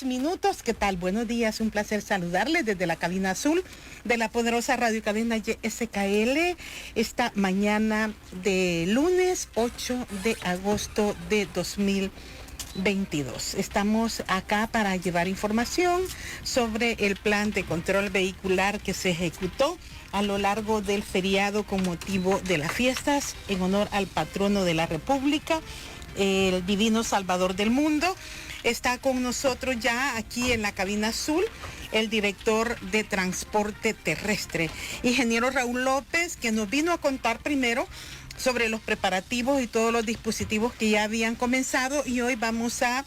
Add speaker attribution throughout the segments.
Speaker 1: Minutos, ¿qué tal? Buenos días, un placer saludarles desde la cabina azul de la poderosa radiocadena YSKL esta mañana de lunes 8 de agosto de 2022. Estamos acá para llevar información sobre el plan de control vehicular que se ejecutó a lo largo del feriado con motivo de las fiestas en honor al patrono de la República, el Divino Salvador del Mundo. Está con nosotros ya aquí en la cabina azul el director de Transporte Terrestre, ingeniero Raúl López, que nos vino a contar primero sobre los preparativos y todos los dispositivos que ya habían comenzado, y hoy vamos a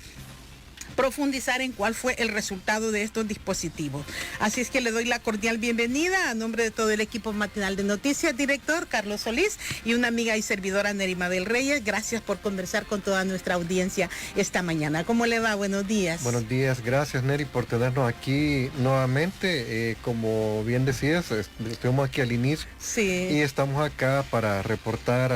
Speaker 1: profundizar en cuál fue el resultado de estos dispositivos. Así es que le doy la cordial bienvenida a nombre de todo el equipo matinal de noticias, director Carlos Solís y una amiga y servidora Neri Mabel Reyes. Gracias por conversar con toda nuestra audiencia esta mañana. ¿Cómo le va? Buenos días.
Speaker 2: Buenos días, gracias Neri por tenernos aquí nuevamente. Como bien decías, estuvimos aquí al inicio,
Speaker 1: sí,
Speaker 2: y estamos acá para reportar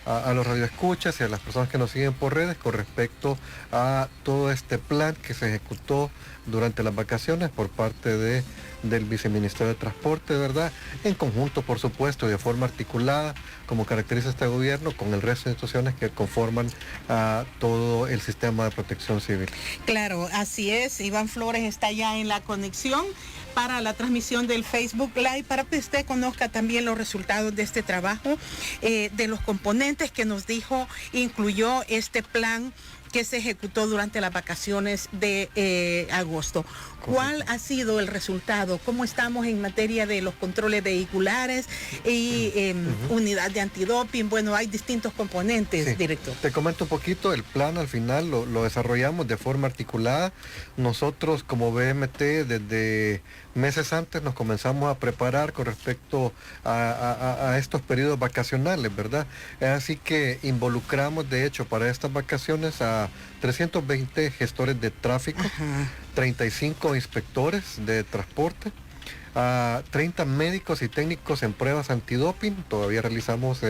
Speaker 2: a los radioescuchas y a las personas que nos siguen por redes con respecto a todo este plan que se ejecutó durante las vacaciones por parte del Viceministerio de Transporte, ¿verdad? En conjunto, por supuesto, y de forma articulada, como caracteriza este gobierno, con el resto de instituciones que conforman a todo el sistema de protección civil.
Speaker 1: Claro, así es. Iván Flores está ya en la conexión para la transmisión del Facebook Live, para que usted conozca también los resultados de este trabajo, de los componentes que nos dijo incluyó este plan que se ejecutó durante las vacaciones de agosto. ¿Cuál ha sido el resultado? ¿Cómo estamos en materia de los controles vehiculares y unidad de antidoping? Bueno, hay distintos componentes, sí, director.
Speaker 2: Te comento un poquito, el plan al final lo desarrollamos de forma articulada. Nosotros como BMT desde meses antes nos comenzamos a preparar con respecto a estos periodos vacacionales, ¿verdad? Así que involucramos de hecho para estas vacaciones a 320 gestores de tráfico, 35 inspectores de transporte, a 30 médicos y técnicos en pruebas antidoping. Todavía realizamos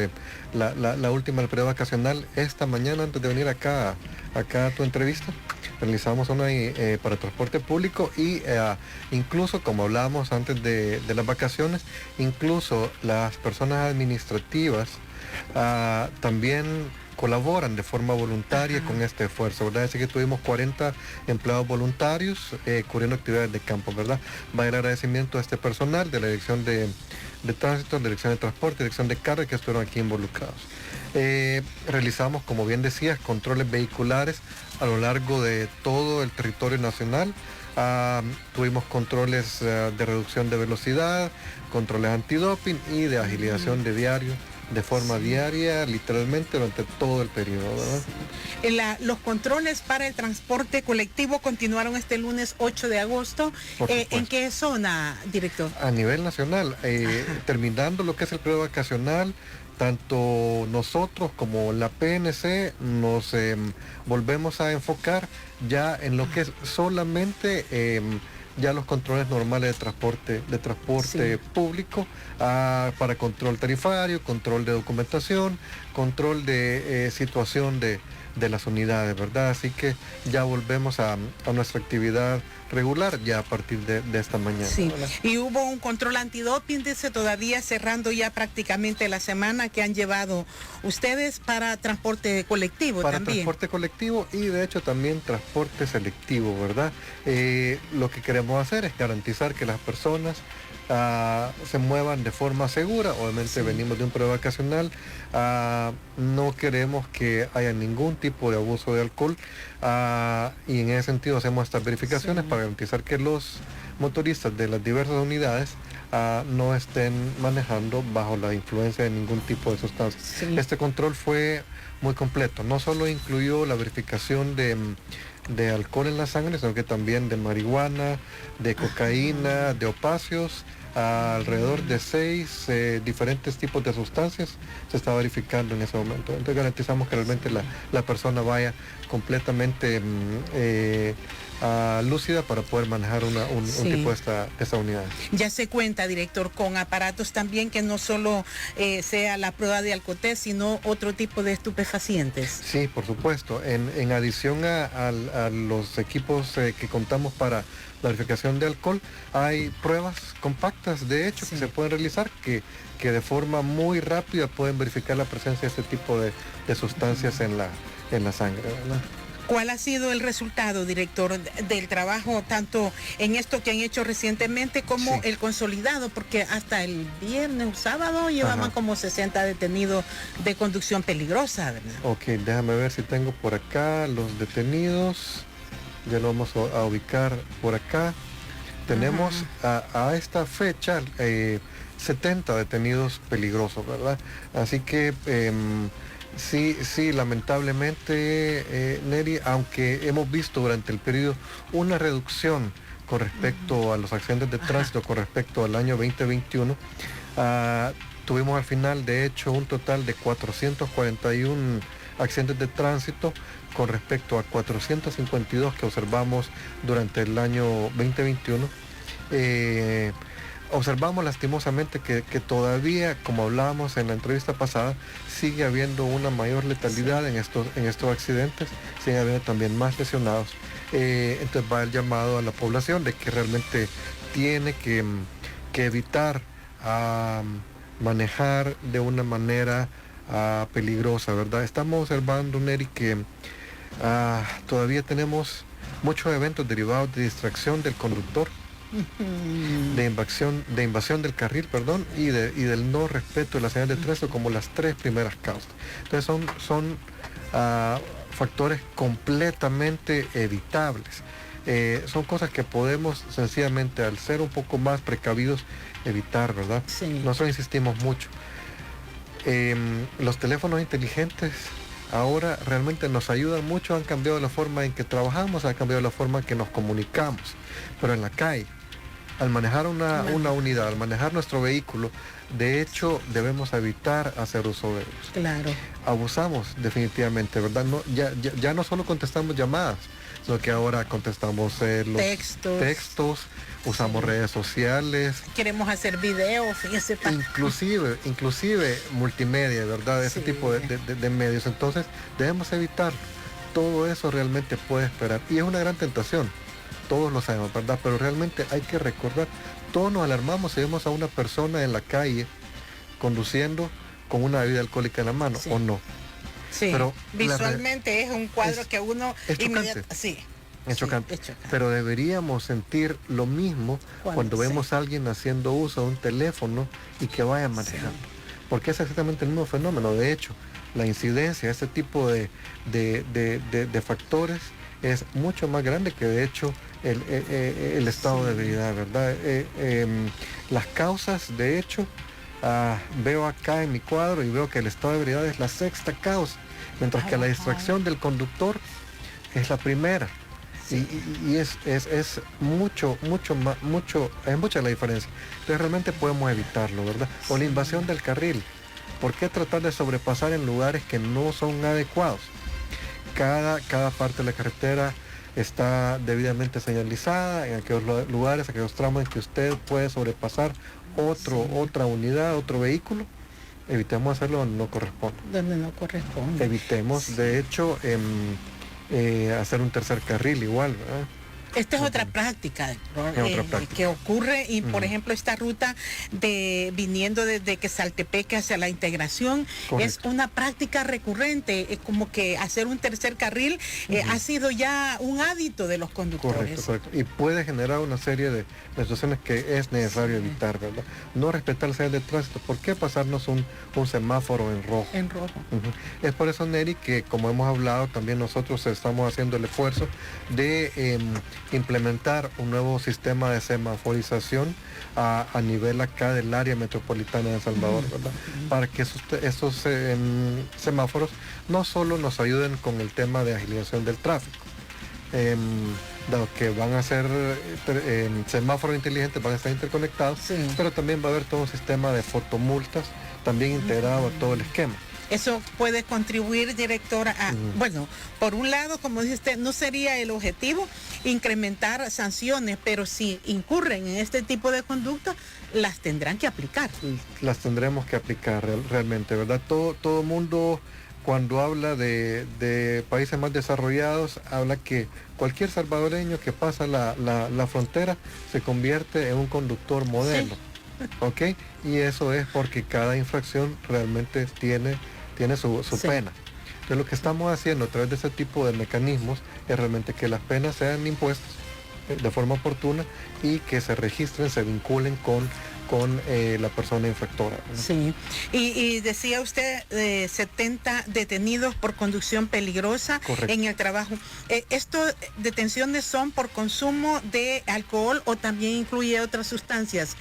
Speaker 2: la última del periodo vacacional esta mañana antes de venir acá a tu entrevista. Realizamos una para transporte público y incluso, como hablábamos antes de las vacaciones, incluso las personas administrativas también colaboran de forma voluntaria con este esfuerzo, ¿verdad? Así que tuvimos 40 empleados voluntarios cubriendo actividades de campo, ¿verdad? Va el agradecimiento a este personal de la Dirección de Tránsito, Dirección de Transporte, Dirección de Carga, que estuvieron aquí involucrados. Realizamos, como bien decías, controles vehiculares a lo largo de todo el territorio nacional. Tuvimos controles de reducción de velocidad, controles antidoping y de agilización de diario, de forma diaria, literalmente durante todo el periodo, ¿verdad?
Speaker 1: Los controles para el transporte colectivo continuaron este lunes 8 de agosto. ¿En qué zona, director?
Speaker 2: A nivel nacional, terminando lo que es el periodo vacacional, tanto nosotros como la PNC nos volvemos a enfocar ya en lo que es solamente ya los controles normales de transporte sí, público, para control tarifario, control de documentación, control de situación de las unidades, ¿verdad? Así que ya volvemos a nuestra actividad regular ya a partir de esta mañana.
Speaker 1: Sí, y hubo un control antidoping, dice, todavía cerrando ya prácticamente la semana que han llevado ustedes para transporte colectivo
Speaker 2: para
Speaker 1: también.
Speaker 2: Transporte colectivo y de hecho también transporte selectivo, ¿verdad? Lo que queremos hacer es garantizar que las personas se muevan de forma segura. Obviamente sí, venimos de un periodo vacacional, no queremos que haya ningún tipo de abuso de alcohol, y en ese sentido hacemos estas verificaciones sí, para garantizar que los motoristas de las diversas unidades no estén manejando bajo la influencia de ningún tipo de sustancia. Sí. Este control fue muy completo, no solo incluyó la verificación de alcohol en la sangre, sino que también de marihuana, de cocaína, de opiáceos, alrededor de 6 diferentes tipos de sustancias se está verificando en ese momento. Entonces garantizamos que realmente la persona vaya completamente lúcida para poder manejar un tipo de esta unidad.
Speaker 1: Ya se cuenta, director, con aparatos también que no solo sea la prueba de alcotés, sino otro tipo de estupefacientes.
Speaker 2: Sí, por supuesto. En adición a a los equipos que contamos para la verificación de alcohol, hay pruebas compactas, de hecho, que se pueden realizar, que de forma muy rápida pueden verificar la presencia de este tipo de sustancias en la sangre, ¿verdad?
Speaker 1: ¿Cuál ha sido el resultado, director, del trabajo tanto en esto que han hecho recientemente como el consolidado? Porque hasta el viernes o sábado llevaban como 60 detenidos de conducción peligrosa, ¿verdad?
Speaker 2: Ok, déjame ver si tengo por acá los detenidos. Ya lo vamos a ubicar por acá. Tenemos a esta fecha 70 detenidos peligrosos, ¿verdad? Así que sí, lamentablemente, Neri, aunque hemos visto durante el periodo una reducción con respecto a los accidentes de tránsito, con respecto al año 2021, tuvimos al final, de hecho, un total de 441 accidentes de tránsito con respecto a 452 que observamos durante el año 2021. Observamos lastimosamente que todavía, como hablábamos en la entrevista pasada, sigue habiendo una mayor letalidad en estos accidentes, sigue habiendo también más lesionados. Entonces va el llamado a la población de que realmente tiene que evitar manejar de una manera peligrosa, ¿verdad? Estamos observando, Neri, que todavía tenemos muchos eventos derivados de distracción del conductor, de invasión del carril, perdón, y del no respeto de la señal de tránsito como las tres primeras causas. Entonces son factores completamente evitables. Son cosas que podemos sencillamente, al ser un poco más precavidos, evitar, ¿verdad?
Speaker 1: Sí.
Speaker 2: Nosotros insistimos mucho. Los teléfonos inteligentes ahora realmente nos ayudan mucho, han cambiado la forma en que trabajamos, han cambiado la forma en que nos comunicamos, pero en la calle, al manejar una unidad, al manejar nuestro vehículo, de hecho debemos evitar hacer uso de ellos.
Speaker 1: Claro.
Speaker 2: Abusamos definitivamente, ¿verdad? No, ya no solo contestamos llamadas, sino que ahora contestamos los textos, usamos redes sociales.
Speaker 1: Queremos hacer videos, fíjese.
Speaker 2: Inclusive multimedia, ¿verdad? Ese tipo de medios. Entonces debemos evitar. Todo eso realmente puede esperar. Y es una gran tentación. Todos lo sabemos, ¿verdad? Pero realmente hay que recordar, todos nos alarmamos si vemos a una persona en la calle conduciendo con una bebida alcohólica en la mano, ¿o no?
Speaker 1: Sí, pero visualmente es un cuadro que uno...
Speaker 2: Es chocante. Es chocante. Pero deberíamos sentir lo mismo cuando vemos a alguien haciendo uso de un teléfono y que vaya manejando. Porque es exactamente el mismo fenómeno. De hecho, la incidencia de este tipo de factores es mucho más grande que, de hecho, el estado de ebriedad, ¿verdad? Las causas, de hecho, veo acá en mi cuadro y veo que el estado de ebriedad es la sexta causa, mientras que la distracción del conductor es la primera. Y es mucho, es mucha la diferencia. Entonces realmente podemos evitarlo, ¿verdad? O la invasión del carril. ¿Por qué tratar de sobrepasar en lugares que no son adecuados? Cada parte de la carretera está debidamente señalizada, en aquellos lugares, aquellos tramos en que usted puede sobrepasar otra unidad, otro vehículo. Evitemos hacerlo donde no corresponde.
Speaker 1: Donde no corresponde.
Speaker 2: Evitemos, de hecho, hacer un tercer carril igual, ¿verdad?
Speaker 1: Esta es otra práctica, que ocurre, y por ejemplo esta ruta viniendo desde Quesaltepeque hacia la integración, es una práctica recurrente, como que hacer un tercer carril ha sido ya un hábito de los conductores.
Speaker 2: Correcto. Y puede generar una serie de situaciones que es necesario evitar, ¿verdad? No respetar la señal de tránsito. ¿Por qué pasarnos un semáforo en rojo?
Speaker 1: En rojo.
Speaker 2: Es por eso, Neri, que como hemos hablado, también nosotros estamos haciendo el esfuerzo de implementar un nuevo sistema de semaforización a nivel acá del área metropolitana de El Salvador, ¿verdad? Para que esos semáforos no solo nos ayuden con el tema de agilización del tráfico, dado que van a ser semáforos inteligentes, van a estar interconectados, pero también va a haber todo un sistema de fotomultas también integrado a todo el esquema.
Speaker 1: Eso puede contribuir, director, bueno, por un lado, como dice usted, no sería el objetivo incrementar sanciones, pero si incurren en este tipo de conducta, las tendrán que aplicar.
Speaker 2: Las tendremos que aplicar realmente, ¿verdad? Todo mundo, cuando habla de países más desarrollados, habla que cualquier salvadoreño que pasa la frontera se convierte en un conductor modelo. Sí. ¿Ok? Y eso es porque cada infracción realmente tiene su sí. pena. Entonces lo que estamos haciendo a través de ese tipo de mecanismos es realmente que las penas sean impuestas de forma oportuna y que se registren, se vinculen con la persona infractora, ¿no?
Speaker 1: Sí, y decía usted 70 detenidos por conducción peligrosa. Correcto. En el trabajo. ¿Estos detenciones son por consumo de alcohol o también incluye otras sustancias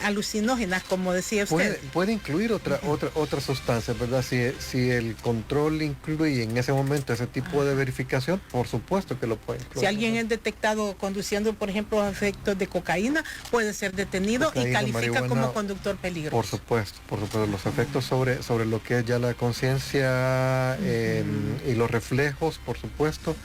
Speaker 1: alucinógenas, como decía usted?
Speaker 2: Puede incluir otras sustancias, ¿verdad? Si el control incluye en ese momento ese tipo de verificación, por supuesto que lo puede incluir.
Speaker 1: Si alguien es detectado conduciendo, por ejemplo, a efectos de cocaína, puede ser detenido y califica como conductor peligroso.
Speaker 2: Por supuesto. Los efectos sobre lo que es ya la conciencia y los reflejos, por supuesto,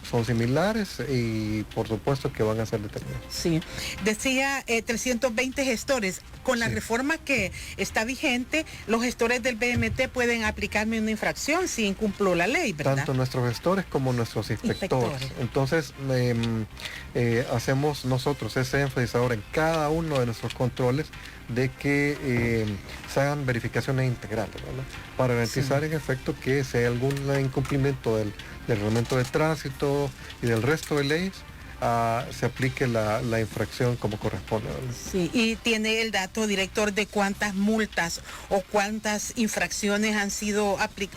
Speaker 2: son similares y por supuesto que van a ser detenidos.
Speaker 1: Sí, decía 320 gestores. Con la reforma que está vigente, los gestores del BMT pueden aplicarme una infracción si incumplo la ley, ¿verdad?
Speaker 2: Tanto nuestros gestores como nuestros inspectores. Entonces, hacemos nosotros ese énfasis ahora en cada uno de nuestros controles de que se hagan verificaciones integrales, ¿verdad? Para garantizar en efecto que si hay algún incumplimiento del reglamento de tránsito y del resto de leyes, se aplique la infracción como corresponde, ¿verdad?
Speaker 1: Sí, y tiene el dato, director, de cuántas multas o cuántas infracciones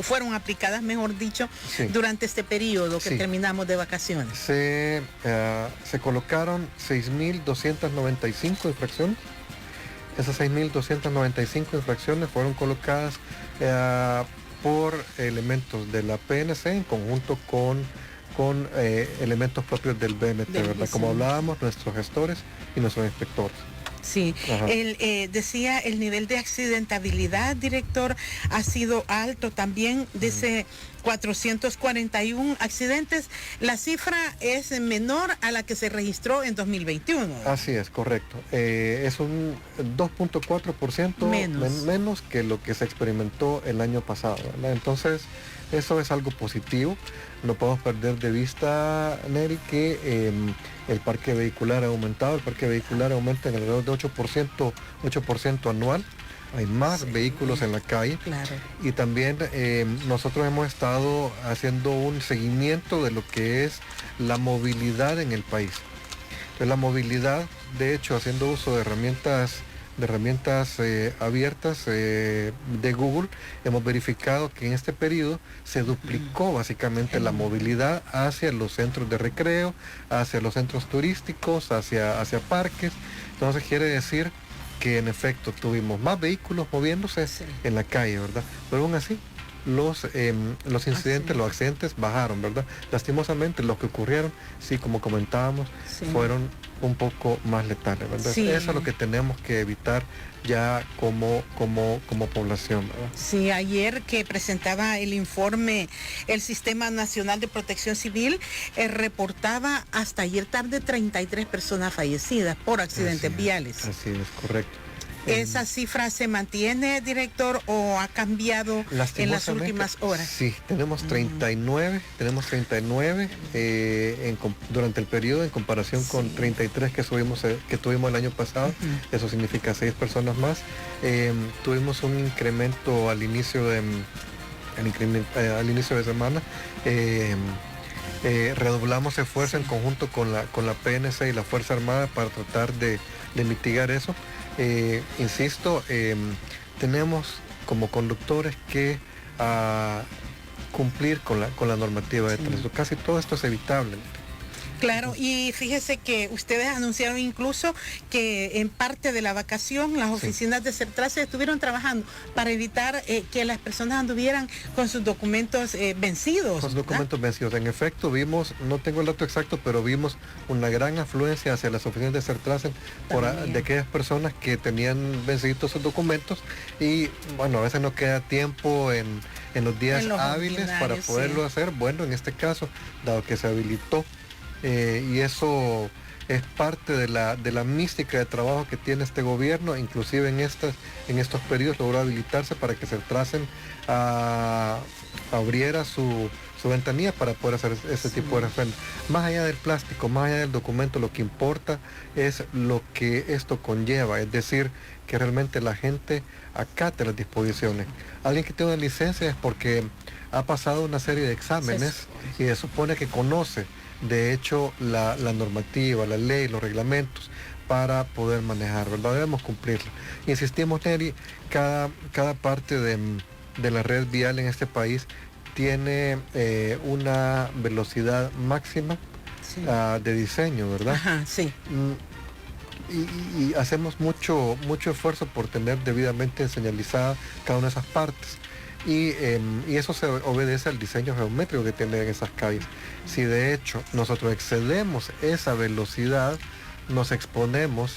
Speaker 1: fueron aplicadas, mejor dicho, sí. durante este periodo que sí. terminamos de vacaciones.
Speaker 2: Se colocaron 6.295 infracciones. Esas 6.295 infracciones fueron colocadas por elementos de la PNC en conjunto con elementos propios del BMT, ¿verdad? Como hablábamos, nuestros gestores y nuestros inspectores.
Speaker 1: Sí, decía el nivel de accidentabilidad, director, ha sido alto también, dice 441 accidentes. La cifra es menor a la que se registró en 2021.
Speaker 2: Así es, correcto. Es un 2.4% menos que lo que se experimentó el año pasado, ¿verdad? Entonces, eso es algo positivo. No podemos perder de vista, Neri, que el parque vehicular ha aumentado. El parque vehicular aumenta en alrededor de 8% anual. Hay más vehículos en la calle.
Speaker 1: Claro.
Speaker 2: Y también nosotros hemos estado haciendo un seguimiento de lo que es la movilidad en el país. Entonces, la movilidad, de hecho, haciendo uso de herramientas abiertas de Google, hemos verificado que en este periodo se duplicó básicamente la movilidad hacia los centros de recreo, hacia los centros turísticos, hacia parques. Entonces quiere decir que en efecto tuvimos más vehículos moviéndose en la calle, ¿verdad? Pero aún así los incidentes, los accidentes bajaron, ¿verdad? Lastimosamente los que ocurrieron, sí, como comentábamos, fueron un poco más letales, ¿verdad?
Speaker 1: Sí.
Speaker 2: Eso es lo que tenemos que evitar ya como población, ¿verdad?
Speaker 1: Sí, ayer que presentaba el informe el Sistema Nacional de Protección Civil, reportaba hasta ayer tarde 33 personas fallecidas por accidentes viales.
Speaker 2: Así es, correcto.
Speaker 1: ¿Esa cifra se mantiene, director, o ha cambiado en las últimas horas?
Speaker 2: Sí, tenemos 39, durante el periodo en comparación con 33 que tuvimos el año pasado. Eso significa 6 personas más. Tuvimos un incremento al inicio de semana. Redoblamos esfuerzo en conjunto con la PNC y la Fuerza Armada para tratar de mitigar eso. Insisto, tenemos como conductores que cumplir con la normativa de tránsito. Casi todo esto es evitable.
Speaker 1: Claro, y fíjese que ustedes anunciaron incluso que en parte de la vacación las oficinas de Sertrase estuvieron trabajando para evitar que las personas anduvieran con sus documentos vencidos.
Speaker 2: Con sus documentos vencidos. En efecto, vimos, no tengo el dato exacto, pero vimos una gran afluencia hacia las oficinas de Sertrase de aquellas personas que tenían vencidos sus documentos y, bueno, a veces no queda tiempo en los días hábiles para poderlo hacer. Bueno, en este caso, dado que se habilitó, y eso es parte de la mística de trabajo que tiene este gobierno, inclusive en estos periodos logró habilitarse para que se tracen abriera su ventanilla para poder hacer ese tipo de refrendos. Más allá del plástico, más allá del documento, lo que importa es lo que esto conlleva, es decir, que realmente la gente acate las disposiciones. Alguien que tiene una licencia es porque ha pasado una serie de exámenes y se supone que conoce, de hecho, la normativa, la ley, los reglamentos para poder manejar, ¿verdad? Debemos cumplirla. Insistimos, Neri, cada parte de la red vial en este país tiene una velocidad máxima de diseño, ¿verdad?
Speaker 1: Ajá, sí.
Speaker 2: Y hacemos mucho esfuerzo por tener debidamente señalizada cada una de esas partes. Y eso se obedece al diseño geométrico que tienen esas calles. Si de hecho nosotros excedemos esa velocidad, nos exponemos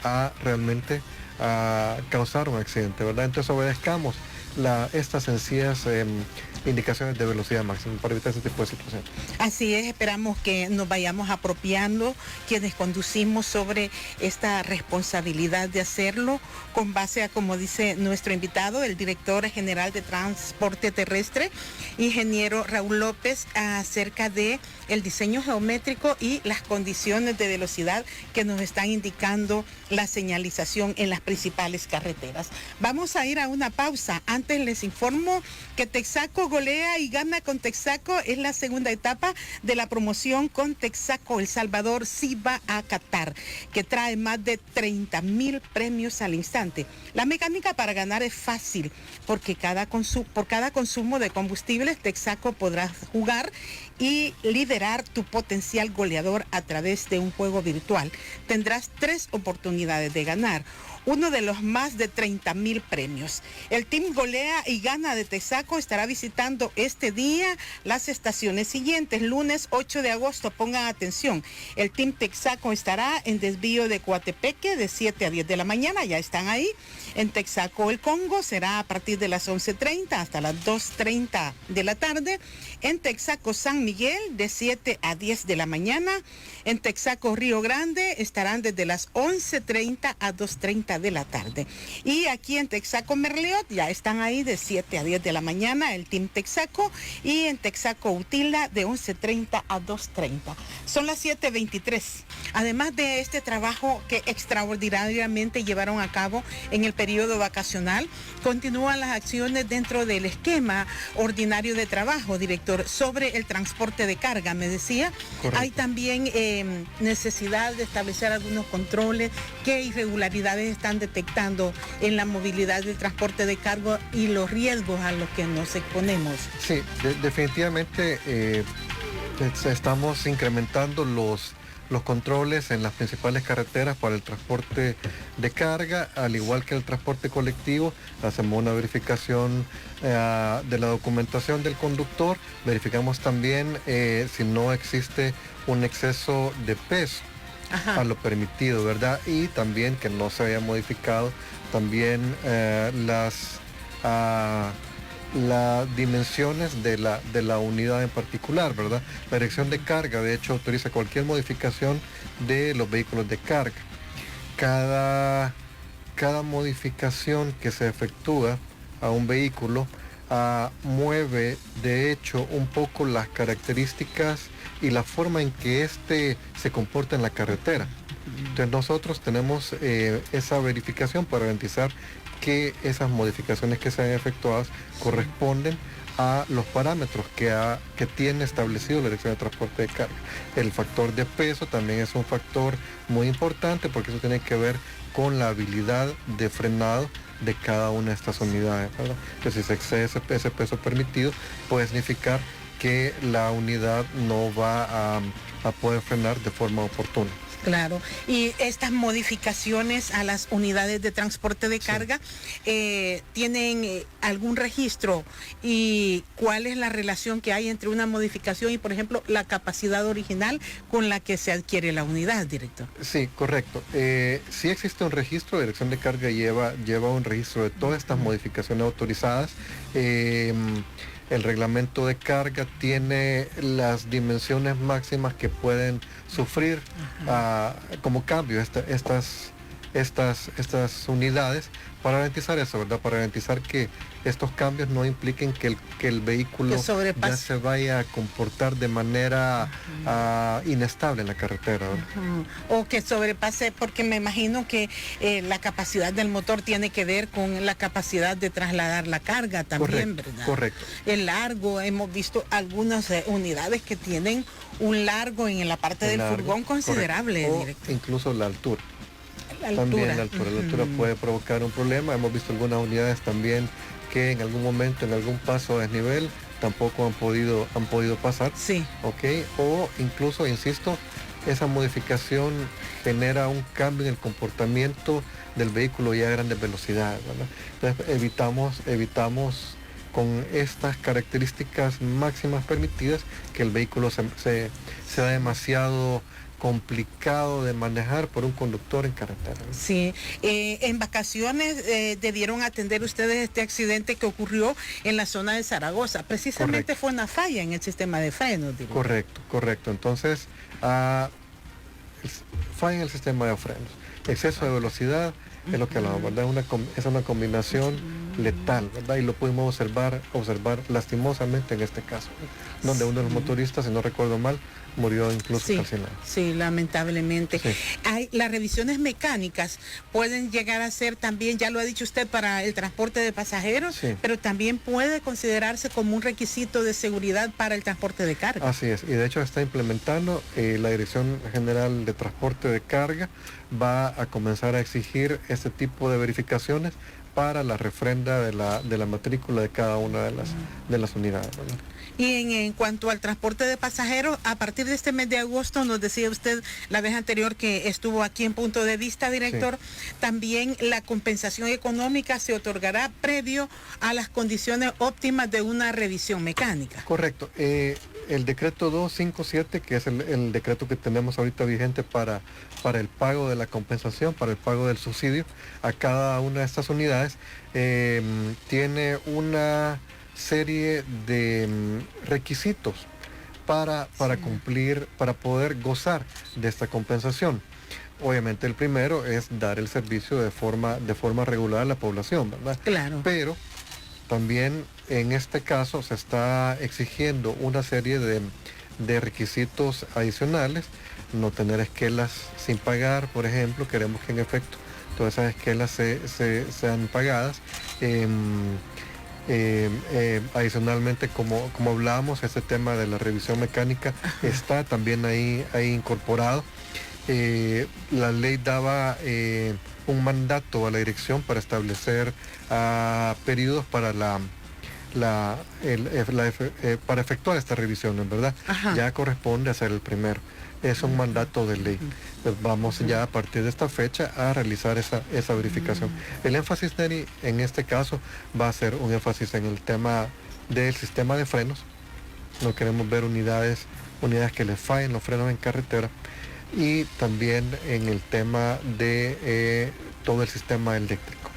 Speaker 2: a realmente a causar un accidente, ¿verdad? Entonces obedezcamos estas sencillas indicaciones de velocidad máxima para evitar ese tipo de situaciones.
Speaker 1: Así es, esperamos que nos vayamos apropiando quienes conducimos sobre esta responsabilidad de hacerlo con base a, como dice nuestro invitado, el director general de Transporte Terrestre, ingeniero Raúl López, acerca de el diseño geométrico y las condiciones de velocidad que nos están indicando la señalización en las principales carreteras. Vamos a ir a una pausa. Antes les informo que Texaco golea y gana con Texaco. Es la segunda etapa de la promoción con Texaco El Salvador sí va a Qatar, que trae más de 30,000 premios al instante. La mecánica para ganar es fácil, porque por cada consumo de combustibles, Texaco podrás jugar y liderar tu potencial goleador a través de un juego virtual. Tendrás 3 oportunidades de ganar, uno de los más de 30,000 premios. El Team Golea y Gana de Texaco estará visitando este día las estaciones siguientes. Lunes 8 de agosto, pongan atención. El Team Texaco estará en desvío de Coatepeque de 7 a 10 de la mañana, ya están ahí. En Texaco El Congo será a partir de las 11:30 hasta las 2:30 de la tarde. En Texaco San Miguel de 7 a 10 de la mañana. En Texaco Río Grande estarán desde las 11:30 a 2:30 de la tarde. Y aquí en Texaco Merliot ya están ahí de 7 a 10 de la mañana el Team Texaco, y en Texaco Utila de 11:30 a 2:30. Son las 7:23. Además de este trabajo que extraordinariamente llevaron a cabo en el periodo vacacional, continúan las acciones dentro del esquema ordinario de trabajo, director, sobre el transporte de carga, me decía. Correcto. Hay también necesidad de establecer algunos controles. ¿Qué irregularidades están detectando en la movilidad del transporte de carga y los riesgos a los que nos exponemos?
Speaker 2: Sí, definitivamente estamos incrementando los controles en las principales carreteras para el transporte de carga, al igual que el transporte colectivo. Hacemos una verificación de la documentación del conductor, verificamos también si no existe un exceso de peso a lo permitido, ¿verdad? Y también que no se haya modificado también las dimensiones de la unidad en particular, ¿verdad? La dirección de carga, de hecho, autoriza cualquier modificación de los vehículos de carga. Cada modificación que se efectúa a un vehículo mueve, de hecho, un poco las características y la forma en que éste se comporta en la carretera. Entonces nosotros tenemos esa verificación para garantizar que esas modificaciones que se han efectuado corresponden a los parámetros que tiene establecido la Dirección de Transporte de Carga. El factor de peso también es un factor muy importante, porque eso tiene que ver con la habilidad de frenado de cada una de estas unidades, ¿verdad? Que si se excede ese peso permitido, puede significar que la unidad no va a poder frenar de forma oportuna.
Speaker 1: Claro, y estas modificaciones a las unidades de transporte de carga, ¿tienen algún registro? ¿Y cuál es la relación que hay entre una modificación y, por ejemplo, la capacidad original con la que se adquiere la unidad, director?
Speaker 2: Sí, correcto. Sí existe un registro. La Dirección de Carga lleva un registro de todas estas modificaciones autorizadas. el reglamento de carga tiene las dimensiones máximas que pueden sufrir como cambio estas unidades, para garantizar eso, ¿verdad? Para garantizar que estos cambios no impliquen que el vehículo ya se vaya a comportar de manera inestable en la carretera, ¿verdad?
Speaker 1: O que sobrepase, porque me imagino que la capacidad del motor tiene que ver con la capacidad de trasladar la carga también, ¿verdad?
Speaker 2: Correcto.
Speaker 1: El largo, hemos visto algunas unidades que tienen un largo en la parte del furgón considerable,
Speaker 2: o incluso la altura. También la altura puede provocar un problema. Hemos visto algunas unidades también que en algún momento, en algún paso a desnivel, tampoco han podido pasar.
Speaker 1: Sí.
Speaker 2: ¿Ok? O incluso, insisto, esa modificación genera un cambio en el comportamiento del vehículo ya a grandes velocidades, ¿verdad? Entonces evitamos con estas características máximas permitidas que el vehículo sea demasiado complicado de manejar por un conductor en carretera.
Speaker 1: Sí, en vacaciones debieron atender ustedes este accidente que ocurrió en la zona de Zaragoza. Precisamente fue una falla en el sistema de frenos.
Speaker 2: Correcto. Entonces, falla en el sistema de frenos. Exceso de velocidad es lo que hablamos, ¿verdad? Es una combinación letal, ¿verdad? Y lo pudimos observar lastimosamente en este caso, donde uno de los motoristas, si no recuerdo mal, murió incluso calcinado.
Speaker 1: Sí, lamentablemente.
Speaker 2: Sí.
Speaker 1: Las revisiones mecánicas pueden llegar a ser también, ya lo ha dicho usted, para el transporte de pasajeros, pero también puede considerarse como un requisito de seguridad para el transporte de carga.
Speaker 2: Así es, y de hecho está implementando la Dirección General de Transporte de Carga, va a comenzar a exigir este tipo de verificaciones para la refrenda de la matrícula de cada una de las unidades, ¿verdad?
Speaker 1: Y en cuanto al transporte de pasajeros, a partir de este mes de agosto, nos decía usted la vez anterior que estuvo aquí en Punto de Vista, director, también la compensación económica se otorgará previo a las condiciones óptimas de una revisión mecánica.
Speaker 2: Correcto. El decreto 257, que es el decreto que tenemos ahorita vigente para el pago de la compensación, para el pago del subsidio a cada una de estas unidades, tiene una serie de requisitos para cumplir, para poder gozar de esta compensación. Obviamente el primero es dar el servicio de forma regular a la población, ¿verdad?
Speaker 1: Claro.
Speaker 2: Pero también en este caso se está exigiendo una serie de requisitos adicionales, no tener esquelas sin pagar, por ejemplo. Queremos que en efecto todas esas esquelas sean pagadas. Adicionalmente, como hablábamos, este tema de la revisión mecánica está también ahí incorporado. La ley daba un mandato a la dirección para establecer periodos para para efectuar esta revisión, ¿verdad? Ya corresponde hacer el primero. Es un mandato de ley. Pues vamos ya a partir de esta fecha a realizar esa verificación. El énfasis, Neri, en este caso va a ser un énfasis en el tema del sistema de frenos. No queremos ver unidades que les fallen los frenos en carretera, y también en el tema de todo el sistema eléctrico.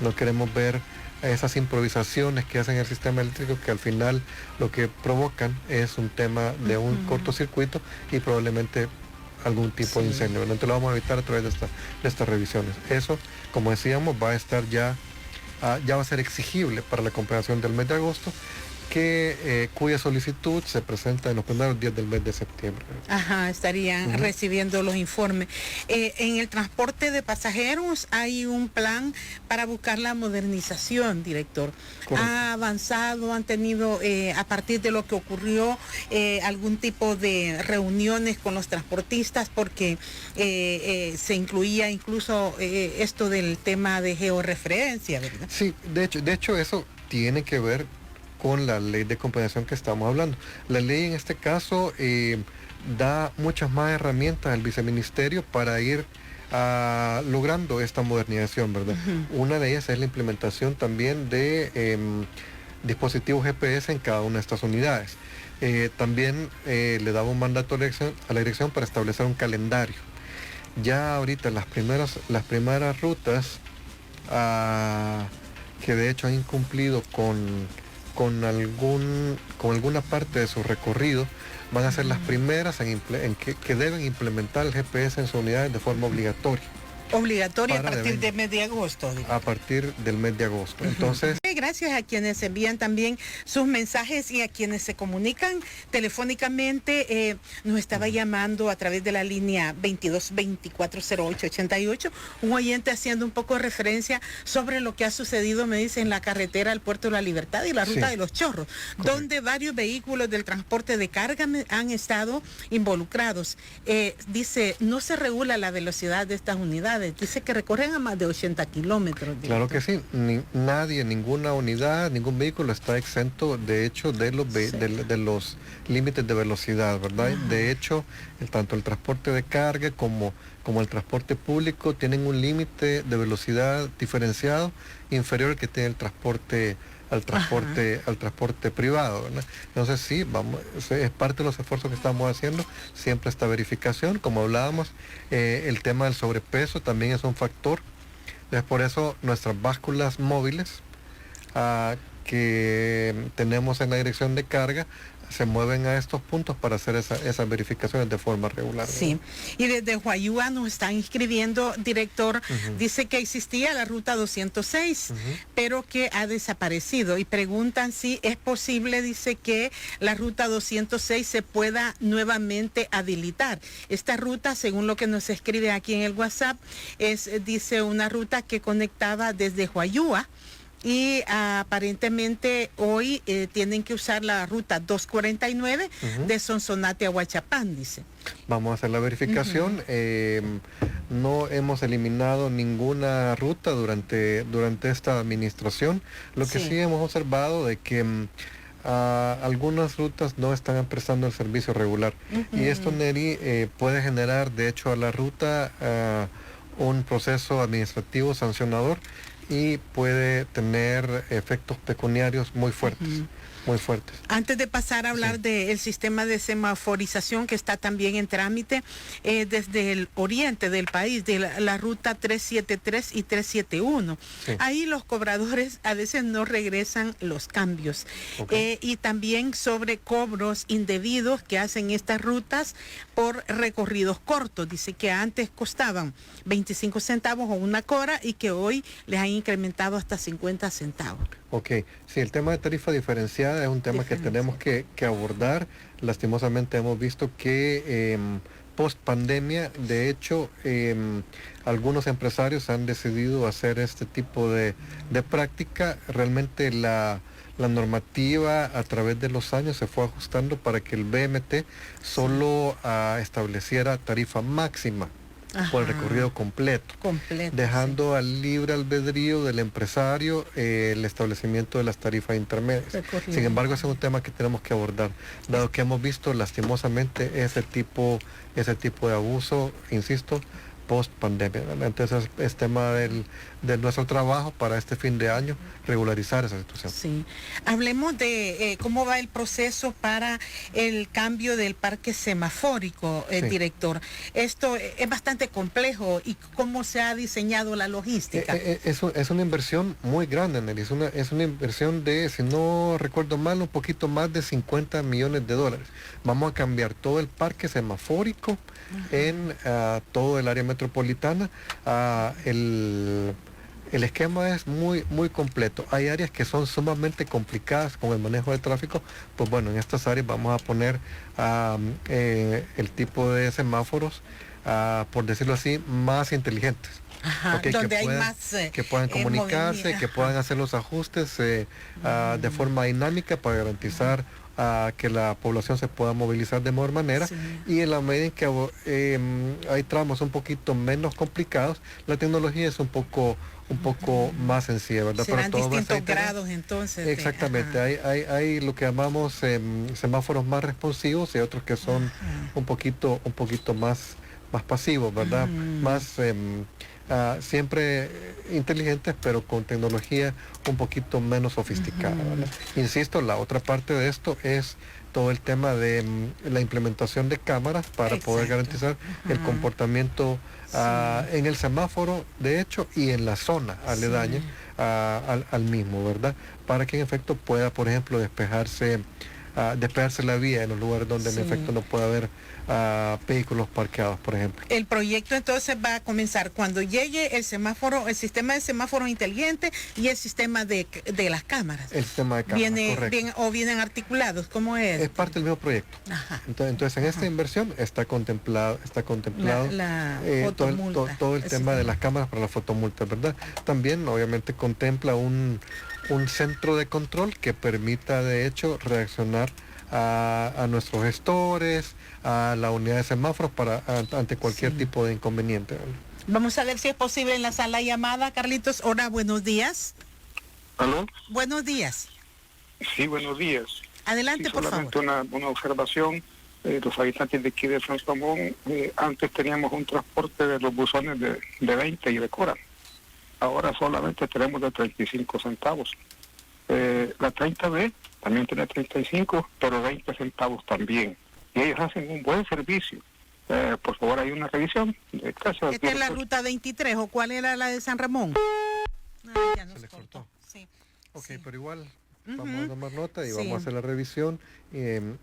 Speaker 2: No queremos ver esas improvisaciones que hacen el sistema eléctrico, que al final lo que provocan es un tema de un cortocircuito y probablemente algún tipo de incendio. Entonces lo vamos a evitar a través de estas revisiones. Eso, como decíamos, va a estar ya va a ser exigible para la compensación del mes de agosto, cuya solicitud se presenta en los primeros días del mes de septiembre.
Speaker 1: Estarían recibiendo los informes. En el transporte de pasajeros hay un plan para buscar la modernización, director.
Speaker 2: Correcto.
Speaker 1: ¿Ha avanzado, han tenido, a partir de lo que ocurrió, algún tipo de reuniones con los transportistas? Porque se incluía incluso esto del tema de georreferencia, ¿verdad?
Speaker 2: Sí, de hecho eso tiene que ver con la ley de compensación que estamos hablando. La ley en este caso da muchas más herramientas al viceministerio para ir logrando esta modernización, ¿verdad? Una de ellas es la implementación también de dispositivos GPS en cada una de estas unidades. También le daba un mandato a la dirección para establecer un calendario. Ya ahorita las primeras rutas que de hecho han incumplido con con alguna parte de su recorrido van a ser las primeras que deben implementar el GPS en sus unidades de forma obligatoria.
Speaker 1: Obligatoria a partir del mes de agosto.
Speaker 2: A partir del mes de agosto. Entonces,
Speaker 1: gracias a quienes envían también sus mensajes y a quienes se comunican telefónicamente. Nos estaba llamando a través de la línea 22240888 un oyente haciendo un poco de referencia sobre lo que ha sucedido, me dice, en la carretera al Puerto de la Libertad y la ruta de Los Chorros, donde varios vehículos del transporte de carga han estado involucrados. Dice, no se regula la velocidad de estas unidades. Dice que recorren a más de 80 kilómetros.
Speaker 2: Claro que sí. Nadie, ninguna unidad, ningún vehículo está exento, de hecho, de los límites de velocidad, ¿verdad? De hecho, tanto el transporte de carga como el transporte público tienen un límite de velocidad diferenciado inferior al que tiene el transporte privado, ¿verdad? Entonces sí, es parte de los esfuerzos que estamos haciendo, siempre esta verificación, como hablábamos, el tema del sobrepeso también es un factor. Es por eso nuestras básculas móviles que tenemos en la dirección de carga se mueven a estos puntos para hacer esas verificaciones de forma regular.
Speaker 1: Sí, y desde Huayúa nos están escribiendo, director, dice que existía la ruta 206, pero que ha desaparecido, y preguntan si es posible, dice, que la ruta 206 se pueda nuevamente habilitar. Esta ruta, según lo que nos escribe aquí en el WhatsApp, dice, una ruta que conectaba desde Huayúa, y aparentemente hoy tienen que usar la ruta 249 de Sonsonate a Huachapán, dice.
Speaker 2: Vamos a hacer la verificación. No hemos eliminado ninguna ruta durante esta administración. Lo que sí hemos observado de que algunas rutas no están prestando el servicio regular. Y esto, Neri, puede generar, de hecho, a la ruta un proceso administrativo sancionador y puede tener efectos pecuniarios muy fuertes. Muy fuertes.
Speaker 1: Antes de pasar a hablar del sistema de semaforización que está también en trámite desde el oriente del país, de la ruta 373 y 371. Ahí los cobradores a veces no regresan los cambios. Y también sobre cobros indebidos que hacen estas rutas por recorridos cortos. Dice que antes costaban 25 centavos o una cora y que hoy les han incrementado hasta 50 centavos.
Speaker 2: Ok, sí, el tema de tarifa diferenciada es un tema que tenemos que abordar. Lastimosamente hemos visto que post pandemia, de hecho, algunos empresarios han decidido hacer este tipo de práctica. Realmente la normativa a través de los años se fue ajustando para que el BMT solo estableciera tarifa máxima por el recorrido completo, dejando al libre albedrío del empresario el establecimiento de las tarifas intermedias. Sin embargo, ese es un tema que tenemos que abordar, dado que hemos visto lastimosamente ese tipo de abuso, insisto, post pandemia. Entonces es tema de nuestro trabajo para este fin de año regularizar esa situación.
Speaker 1: Sí. Hablemos de cómo va el proceso para el cambio del parque semafórico, director. Esto es bastante complejo, y cómo se ha diseñado la logística.
Speaker 2: Es una inversión muy grande, Nelly. Es una inversión de, si no recuerdo mal, un poquito más de 50 millones de dólares. Vamos a cambiar todo el parque semafórico en todo el área metropolitana. El esquema es muy completo. Hay áreas que son sumamente complicadas con el manejo del tráfico. Pues bueno, en estas áreas vamos a poner el tipo de semáforos, por decirlo así, más inteligentes.
Speaker 1: Donde hay más
Speaker 2: que puedan comunicarse, que puedan hacer los ajustes de forma dinámica para garantizar que la población se pueda movilizar de mejor manera. Y en la medida en que hay tramos un poquito menos complicados, la tecnología es un poco más sencilla, ¿verdad?
Speaker 1: Serán distintos grados, entonces.
Speaker 2: Exactamente. Hay lo que llamamos semáforos más responsivos y otros que son un poquito más pasivos, ¿verdad? Más siempre inteligentes, pero con tecnología un poquito menos sofisticada, ¿verdad? Insisto, la otra parte de esto es todo el tema de la implementación de cámaras para poder garantizar el comportamiento en el semáforo, de hecho, y en la zona aledaña al mismo, ¿verdad? Para que en efecto pueda, por ejemplo, despejarse la vía en los lugares donde en efecto no puede haber vehículos parqueados, por ejemplo.
Speaker 1: El proyecto entonces va a comenzar cuando llegue el semáforo, el sistema de semáforo inteligente y el sistema de las cámaras.
Speaker 2: El sistema de cámaras, correcto.
Speaker 1: ¿Vienen articulados? ¿Cómo es?
Speaker 2: Es parte del mismo proyecto. Entonces en esta inversión está contemplado todo el tema de las cámaras para las fotomultas, ¿verdad? También obviamente contempla un centro de control que permita de hecho reaccionar a nuestros gestores, a la unidad de semáforos ante cualquier tipo de inconveniente.
Speaker 1: Vamos a ver si es posible en la sala llamada. Carlitos, hola, buenos días.
Speaker 3: ¿Aló?
Speaker 1: Buenos días.
Speaker 3: Sí, buenos días.
Speaker 1: Adelante, por favor.
Speaker 3: Solamente una observación. Los habitantes de aquí de San Ramón, antes teníamos un transporte de los buzones de 20 y de Cora. Ahora solamente tenemos de 35 centavos. La 30B también tiene 35, pero 20 centavos también. Y ellos hacen un buen servicio. Por favor, hay una revisión.
Speaker 1: ¿Esta es la ruta 23 o cuál era la de San Ramón? Ya nos cortó. Sí.
Speaker 2: Ok, pero igual vamos a tomar nota y vamos a hacer la revisión.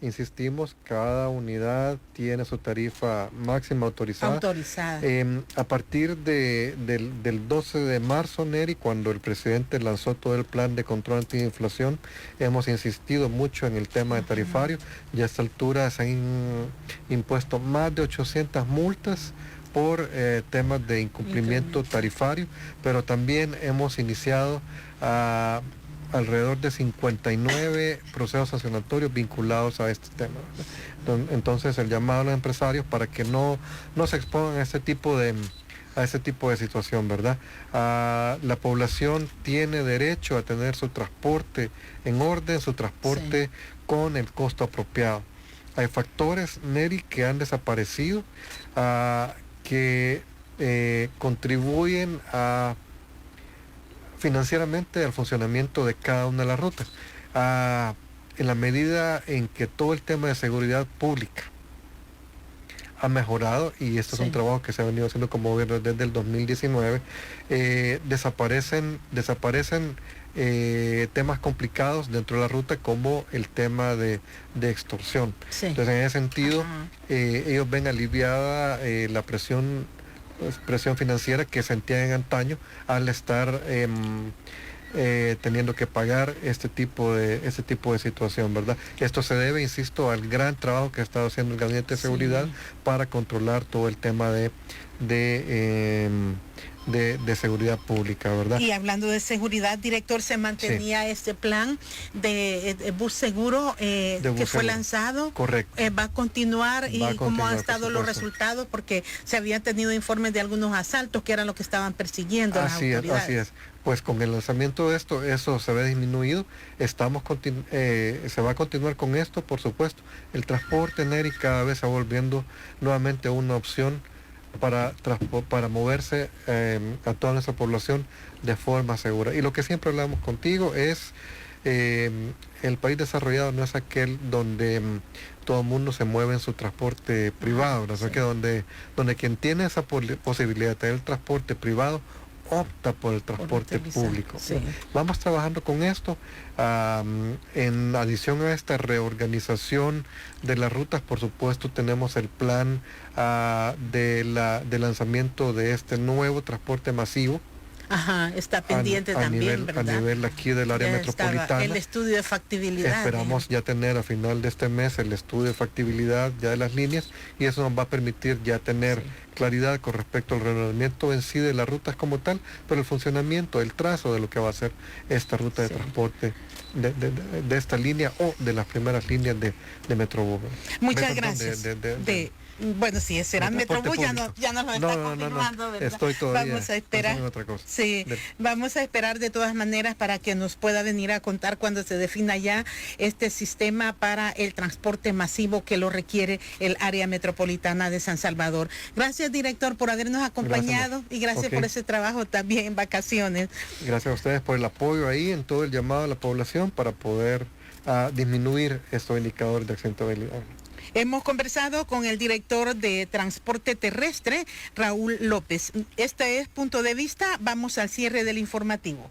Speaker 2: Insistimos, cada unidad tiene su tarifa máxima autorizada. A partir del 12 de marzo, Neri, cuando el presidente lanzó todo el plan de control antiinflación, hemos insistido mucho en el tema de tarifario. Y a esta altura se han impuesto más de 800 multas por temas de incumplimiento tarifario, pero también hemos iniciado alrededor de 59 procesos sancionatorios vinculados a este tema. Entonces el llamado a los empresarios para que no se expongan a este tipo de situación, ¿verdad? La población tiene derecho a tener su transporte en orden, su transporte con el costo apropiado. Hay factores, Neri, que han desaparecido, que contribuyen financieramente al funcionamiento de cada una de las rutas. En la medida en que todo el tema de seguridad pública ha mejorado, y esto es un trabajo que se ha venido haciendo como gobierno desde el 2019, desaparecen temas complicados dentro de la ruta como el tema de extorsión. Entonces en ese sentido ellos ven aliviada la presión financiera que sentían en antaño al estar teniendo que pagar este tipo de situación, ¿verdad? Esto se debe, insisto, al gran trabajo que ha estado haciendo el Gabinete de Seguridad para controlar todo el tema de seguridad pública, ¿verdad?
Speaker 1: Y hablando de seguridad, director, se mantenía este plan de bus seguro que fue lanzado.
Speaker 2: Correcto.
Speaker 1: Va a continuar cómo han estado los resultados, porque se habían tenido informes de algunos asaltos que eran lo que estaban persiguiendo las autoridades.
Speaker 2: Así es. Pues con el lanzamiento de esto, eso se ve disminuido. Se va a continuar con esto, por supuesto. El transporte, Neri, cada vez está volviendo nuevamente una opción para moverse a toda nuestra población de forma segura. Y lo que siempre hablamos contigo es el país desarrollado no es aquel donde todo el mundo se mueve en su transporte privado, ¿no? Que donde quien tiene esa posibilidad de tener el transporte privado opta por el transporte público. Vamos trabajando con esto. En adición a esta reorganización de las rutas, por supuesto, tenemos el plan de lanzamiento de este nuevo transporte masivo.
Speaker 1: Está pendiente también, ¿verdad?
Speaker 2: A nivel aquí del área metropolitana.
Speaker 1: El estudio de factibilidad.
Speaker 2: Esperamos ya tener a final de este mes el estudio de factibilidad ya de las líneas, y eso nos va a permitir ya tener claridad con respecto al reordenamiento en sí de las rutas como tal, pero el funcionamiento, el trazo de lo que va a ser esta ruta de transporte de esta línea o de las primeras líneas de Metrobús.
Speaker 1: Muchas gracias. Bueno, si será Metrobús, ya nos lo está confirmando, ¿verdad?
Speaker 2: Estoy todavía.
Speaker 1: Vamos a esperar.
Speaker 2: Otra cosa.
Speaker 1: Vamos a esperar de todas maneras para que nos pueda venir a contar cuando se defina ya este sistema para el transporte masivo que lo requiere el área metropolitana de San Salvador. Gracias, director, por habernos acompañado y gracias por ese trabajo también en vacaciones.
Speaker 2: Gracias a ustedes por el apoyo ahí en todo el llamado a la población para poder a disminuir estos indicadores de accidentabilidad.
Speaker 1: Hemos conversado con el director de Transporte Terrestre, Raúl López. Este es Punto de Vista. Vamos al cierre del informativo.